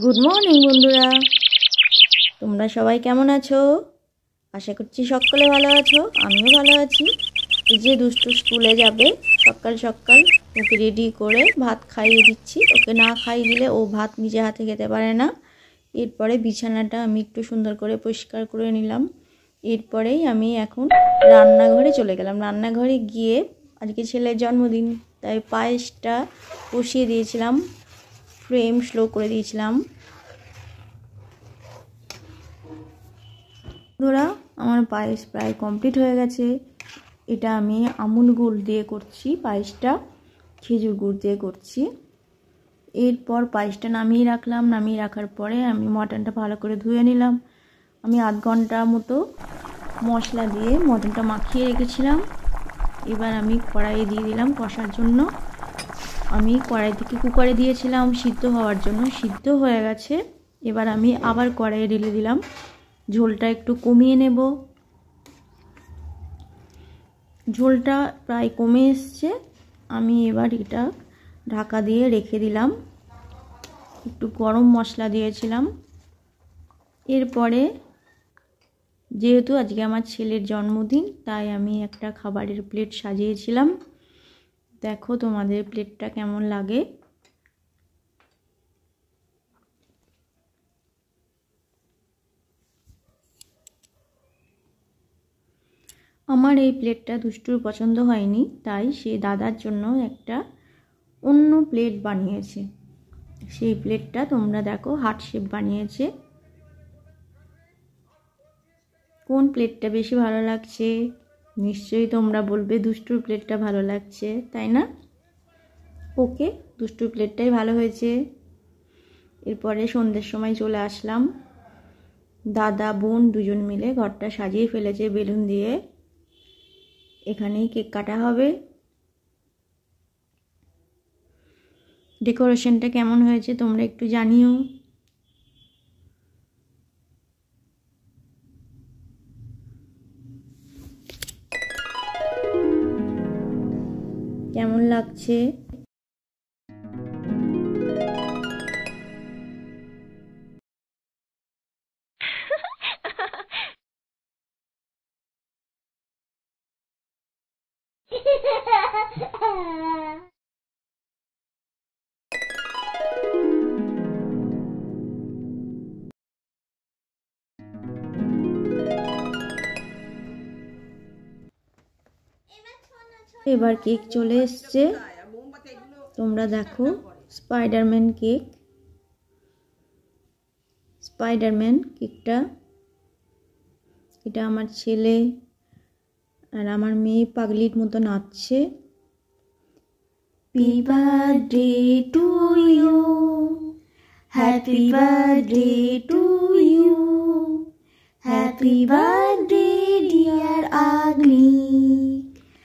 Good morning বন্ধুরা, তোমরা সবাই কেমন আছো? আশা করছি সকলে ভালো আছো। আমিও ভালো আছি। এই যে দুষ্টু স্কুলে যাবে, সকাল সকাল ওকে রেডি করে ভাত খাইয়ে দিচ্ছি। ওকে না খাইয়ে দিলে ও ভাত নিজে হাতে খেতে পারে না। এরপরে বিছানাটা আমি একটু সুন্দর করে পরিষ্কার করে নিলাম। এরপরেই আমি এখন রান্নাঘরে চলে গেলাম। রান্নাঘরে গিয়ে আজকে ছেলের জন্মদিন, তাই পায়েসটা বসিয়ে দিয়েছিলাম, ফ্লেম স্লো করে দিয়েছিলাম। বন্ধুরা, আমার পায়েস প্রায় কমপ্লিট হয়ে গেছে। এটা আমি আমুল গুড় দিয়ে করছি, পায়েসটা খেজুর গুড় দিয়ে করছি। এরপর পায়েসটা নামিয়ে রাখলাম। নামিয়ে রাখার পরে আমি মটনটা ভালো করে ধুয়ে নিলাম। আমি আধ ঘন্টা মতো মশলা দিয়ে মটনটা মাখিয়ে রেখেছিলাম। এবার আমি কড়াইয়ে দিয়ে দিলাম কষার জন্য। আমি কড়াই থেকে কুকারে দিয়েছিলাম সিদ্ধ হওয়ার জন্য, সিদ্ধ হয়ে গেছে। এবার আমি আবার কড়াইয়ে ঢেলে দিলাম। ঝোলটা একটু কমিয়ে নেব। ঝোলটা প্রায় কমে এসছে। আমি এবার এটা ঢাকা দিয়ে রেখে দিলাম। একটু গরম মশলা দিয়েছিলাম। এরপরে যেহেতু আজকে আমার ছেলের জন্মদিন, তাই আমি একটা খাবারের প্লেট সাজিয়েছিলাম। দেখো তোমাদের প্লেটটা কেমন লাগে। আমার এই প্লেটটা দুষ্টুর পছন্দ হয়নি, তাই সে দাদার জন্য একটা অন্য প্লেট বানিয়েছে। সেই প্লেটটা তোমরা দেখো হার্ট শেপ বানিয়েছে। কোন প্লেটটা বেশি ভালো লাগছে নিশ্চয়ই তোমরা বলবে দুষ্টুর প্লেটটা ভালো লাগছে, তাই না? ওকে, দুষ্টুর প্লেটটাই ভালো হয়েছে। এরপরে সন্ধ্যের সময় চলে আসলাম। দাদা বোন দুজন মিলে ঘরটা সাজিয়ে ফেলেছে বেলুন দিয়ে। এখানেই কেক কাটা হবে। ডেকোরেশনটা কেমন হয়েছে তোমরা একটু জানিও। কেমন লাগছে? এবার কেক চলে এসছে। তোমরা দেখো স্পাইডারম্যান কেক। স্পাইডারম্যান কেকটা, এটা আমার ছেলে আর আমার মেয়ে পাগলির মতো নাচছে। Happy birthday to you, happy birthday to you, happy birthday dear ugly,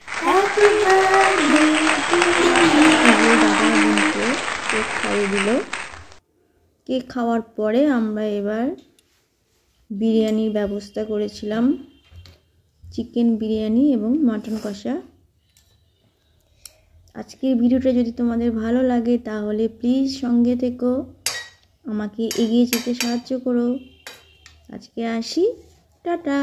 happy birthday to you. দাদা বোনকে কেক খাইয়ে দিল। কেক খাওয়ার পরে আমরা এবার বিরিয়ানির ব্যবস্থা করেছিলাম, চিকেন বিরিয়ানি এবং মাটন কষা। আজকের ভিডিওটা যদি তোমাদের ভালো লাগে তাহলে প্লিজ সঙ্গে থেকো, আমাকে এগিয়ে যেতে সাহায্য করো। আজকে আসি, টাটা।